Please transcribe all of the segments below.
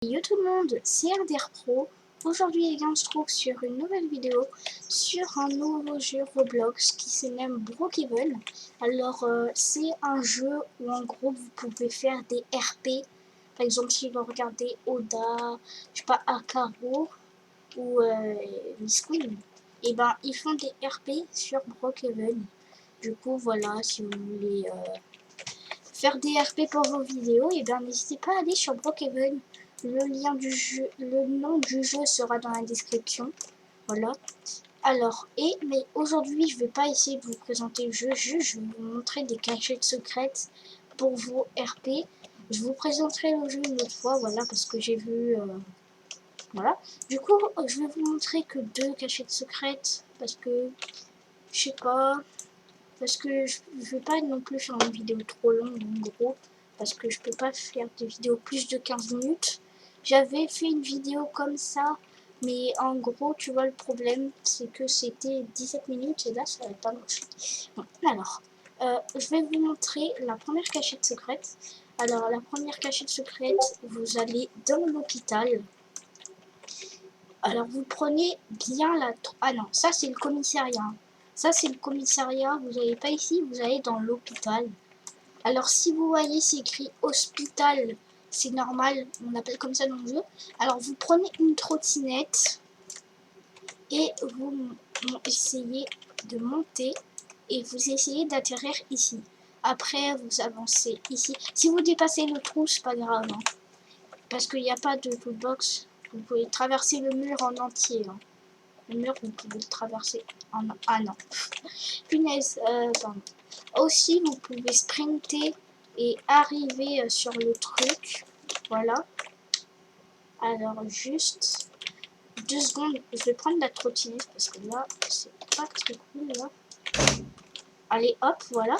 Yo tout le monde, c'est RDR Pro. Aujourd'hui, on se trouve sur une nouvelle vidéo sur un nouveau jeu Roblox qui se nomme Brookhaven. Alors, c'est un jeu où en gros vous pouvez faire des RP. Par exemple, si vous regardez Oda, je sais pas, Akaro ou Miss Queen, et ben ils font des RP sur Brookhaven. Du coup, voilà, si vous voulez faire des RP pour vos vidéos, et bien n'hésitez pas à aller sur Brookhaven. Le lien du jeu, le nom du jeu sera dans la description. Voilà. Alors, mais aujourd'hui, je vais pas essayer de vous présenter le jeu, je vais vous montrer des cachettes secrètes pour vos RP. Je vous présenterai le jeu une autre fois, voilà, parce que j'ai vu, voilà. Du coup, je vais vous montrer que 2 cachettes secrètes, parce que, je sais pas, parce que je vais pas non plus faire une vidéo trop longue, en gros, parce que je peux pas faire des vidéos plus de 15 minutes. J'avais fait une vidéo comme ça, mais en gros, tu vois, le problème, c'est que c'était 17 minutes, et là, ça va pas marcher. Bon, alors, je vais vous montrer la première cachette secrète. Alors, la première cachette secrète, vous allez dans l'hôpital. Alors, vous prenez bien la... Ah non, ça, c'est le commissariat. Ça, c'est le commissariat. Vous n'allez pas ici, vous allez dans l'hôpital. Alors, si vous voyez, c'est écrit hospital, c'est normal, on appelle comme ça dans le jeu. Alors, vous prenez une trottinette et vous essayez de monter et vous essayez d'atterrir ici. Après, vous avancez ici. Si vous dépassez le trou, c'est pas grave, hein, parce qu'il n'y a pas de toolbox. Vous pouvez traverser le mur en entier. Hein. Le mur, vous pouvez le traverser en... Ah non. Punaise, pardon. Aussi, vous pouvez sprinter et arriver sur le truc. Voilà. Alors, juste 2 secondes. Je vais prendre la trottinette parce que là, c'est pas très cool, là. Allez, hop, voilà.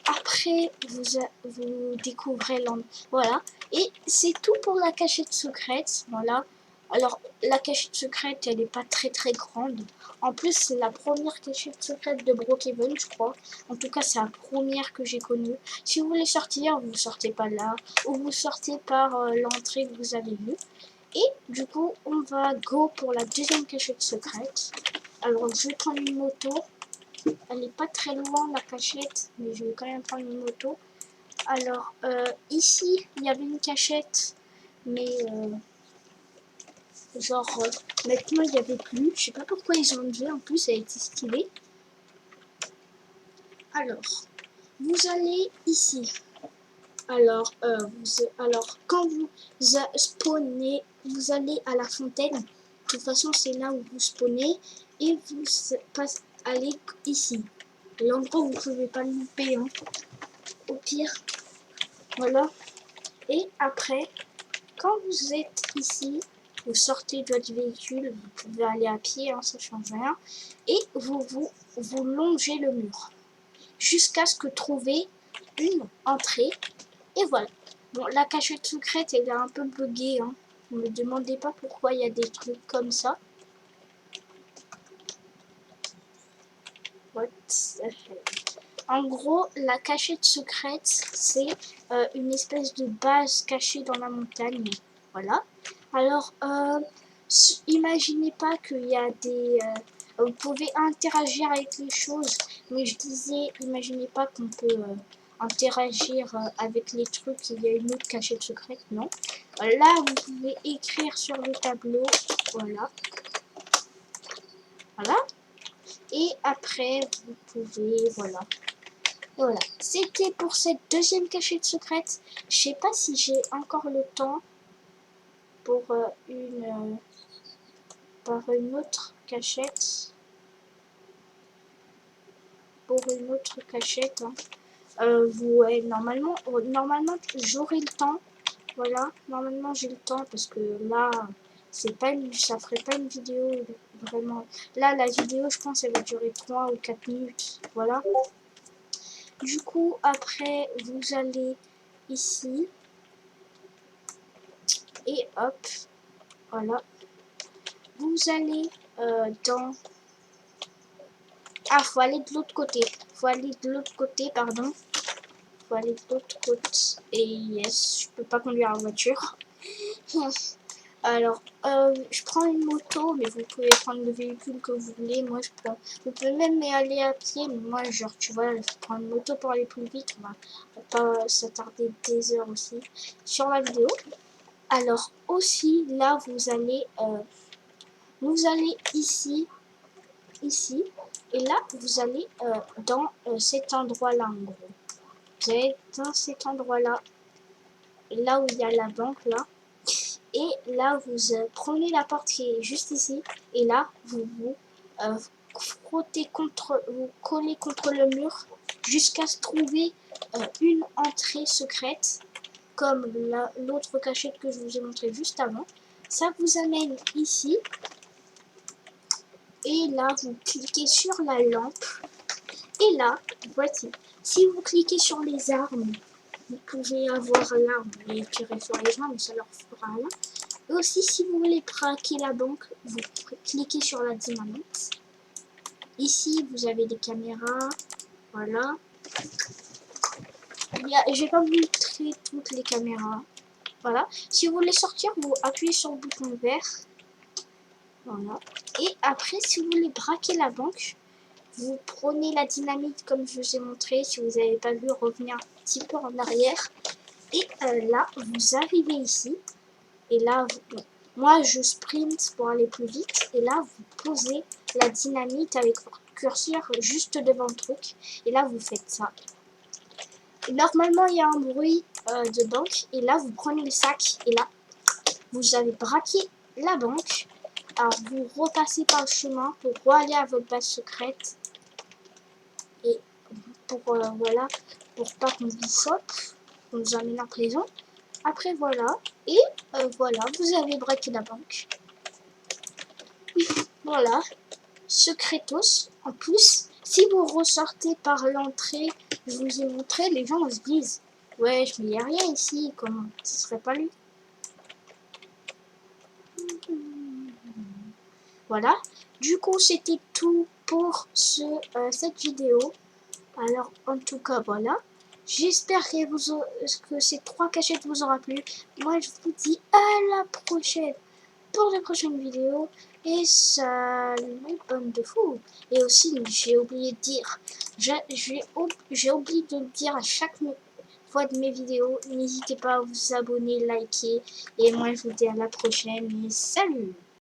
Après, vous découvrez l'endroit. Voilà. Et c'est tout pour la cachette secrète. Voilà. Alors, la cachette secrète, elle n'est pas très grande. En plus, c'est la première cachette secrète de Brookhaven, je crois. En tout cas, c'est la première que j'ai connue. Si vous voulez sortir, vous ne sortez pas là. Ou vous sortez par l'entrée que vous avez vue. Et du coup, on va go pour la deuxième cachette secrète. Alors, je vais prendre une moto. Elle n'est pas très loin, la cachette, mais je vais quand même prendre une moto. Alors, ici, il y avait une cachette, mais maintenant, il n'y avait plus. Je sais pas pourquoi ils ont enlevé, en plus, elle était stylée. Alors, vous allez ici. Alors, quand vous spawnez, vous allez à la fontaine. De toute façon, c'est là où vous spawnez. Et vous allez ici. L'endroit où vous ne pouvez pas le louper, hein. Au pire. Voilà. Et après, quand vous êtes ici, vous sortez de votre véhicule, vous pouvez aller à pied, hein, ça change rien. Et vous longez le mur. Jusqu'à ce que trouver une entrée. Et voilà. Bon, la cachette secrète, elle est un peu buggée. Hein. Ne me demandez pas pourquoi il y a des trucs comme ça. What the hell? En gros, la cachette secrète, c'est une espèce de base cachée dans la montagne. Voilà. Alors, imaginez pas qu'il y a des... vous pouvez interagir avec les choses, mais je disais, imaginez pas qu'on peut interagir avec les trucs, il y a une autre cachette secrète, non. Là, vous pouvez écrire sur le tableau, voilà. Voilà. Et après, vous pouvez, voilà. Voilà, c'était pour cette deuxième cachette secrète. Je sais pas si j'ai encore le temps pour une autre cachette. Pour une autre cachette. Hein. Ouais, normalement j'aurai le temps. Voilà, normalement j'ai le temps parce que là, ça ferait pas une vidéo vraiment. Là, la vidéo, je pense, elle va durer 3 ou 4 minutes. Voilà. Du coup, après, vous allez ici. Et hop. Voilà. Vous allez dans... Ah, faut aller de l'autre côté. Faut aller de l'autre côté, pardon. Faut aller de l'autre côté. Et yes, je peux pas conduire en voiture. Alors, je prends une moto, mais vous pouvez prendre le véhicule que vous voulez. Moi, vous pouvez même y aller à pied, mais moi, genre, tu vois, je prends une moto pour aller plus vite. On va pas s'attarder des heures aussi sur la vidéo. Alors, aussi, là, vous allez ici, et là, vous allez dans cet endroit-là, en gros. Vous allez dans cet endroit-là, là où il y a la banque, là. Et là, vous prenez la porte qui est juste ici. Et là, vous frottez vous collez contre le mur jusqu'à se trouver une entrée secrète, comme l'autre cachette que je vous ai montré juste avant. Ça vous amène ici. Et là, vous cliquez sur la lampe. Et là, voici. Si vous cliquez sur les armes, vous pouvez avoir l'arme et tirer sur les gens, mais ça leur fera rien. Et aussi, si vous voulez braquer la banque, vous cliquez sur la dynamite. Ici, vous avez des caméras. Voilà. J'ai pas montré toutes les caméras. Voilà. Si vous voulez sortir, vous appuyez sur le bouton vert. Voilà. Et après, si vous voulez braquer la banque, vous prenez la dynamite comme je vous ai montré. Si vous n'avez pas vu, revenir un petit peu en arrière. Et là, vous arrivez ici. Et là, moi, je sprint pour aller plus vite. Et là, vous posez la dynamite avec votre curseur juste devant le truc. Et là, vous faites ça. Et normalement, il y a un bruit de banque. Et là, vous prenez le sac. Et là, vous avez braqué la banque. Alors, vous repassez par le chemin pour aller à votre base secrète. Et pour, voilà, pour pas qu'on vous chope, qu'on nous amène en prison. Après, voilà. Et voilà, vous avez braqué la banque. Voilà. Secretos. En plus, si vous ressortez par l'entrée, je vous ai montré, les gens se disent « Ouais, mais il n'y a rien ici, comment? Ce serait pas lui ?» Voilà. Du coup, c'était tout pour cette vidéo. Alors, en tout cas, voilà. J'espère que ces 3 cachettes vous aura plu. Moi, je vous dis à la prochaine pour les prochaines vidéos. Et salut, bande de fous. Et aussi, j'ai oublié de dire, j'ai oublié de le dire à chaque fois de mes vidéos. N'hésitez pas à vous abonner, liker. Et moi, je vous dis à la prochaine. Et salut!